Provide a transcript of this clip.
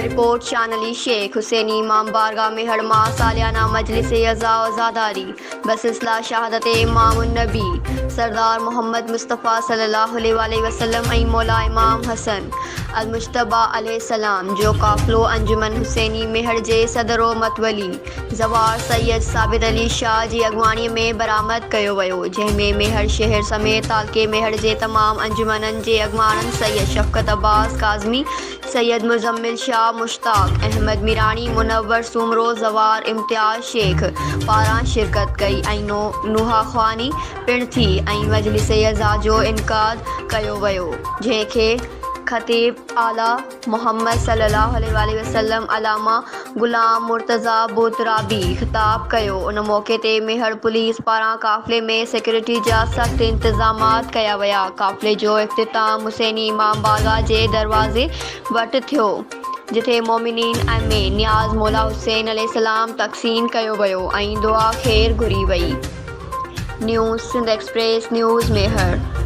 Report शान अली शेख हुसैनी इमाम बारगाह में हड़मा सालियाना मजलिस अज़ा व ज़ादारी बसिलसिला शहादत इमामुन नबी सरदार मोहम्मद मुस्तफ़ा सल्लल्लाहु अलैहि वसल्लम ऐं मौला इमाम हसन अल मुज्तबा अलैहिस्सलाम जो काफ़िलो अंजुमन हुसैनी मेहर जे सदर व मतवली ज़वार सैयद साबित अली शाह जी अॻुवाणीअ में बरामद कयो वियो, जंहिंमें मेहर शहर समेत तालके मेहर जे तमाम अंजुमननि जे अॻुवाणनि सैयद शफ़क़त अब्बास काज़मी, सैयद मुज़म्मिल शाह, मुश्ताक अहमद मीरानी, मुनव्वर सुमरो, ज़वार इम्तियाज़ शेख पारां शिरकत कई ऐं नुहा ख़्वानी पिणु थी ऐं मजलिस अज़ा जो इनकाद कयो वियो, जंहिंखे ख़तीब आला मोहम्मद सल्लल्लाहु अलैहि वसल्लम अलामा ग़ुलाम मुर्तज़ा बुतराबी ख़िताब कयो। उन मौक़े ते मेहर पुलिस पारां काफ़िले में सिक्योरिटी जा सख़्त इंतज़ामात कया विया। काफ़िले जो इख़्तिताम हुसैनी इमाम बारगाह जे दरवाज़े वटि थियो, जिथे मोमिनीन में नियाज़ मौला हुसैन अलैहिस्सलाम तक़सीम कयो वियो ऐं दुआ ख़ैर घुरी वई। न्यूज़ सिंध एक्सप्रेस न्यूज़ मेहर।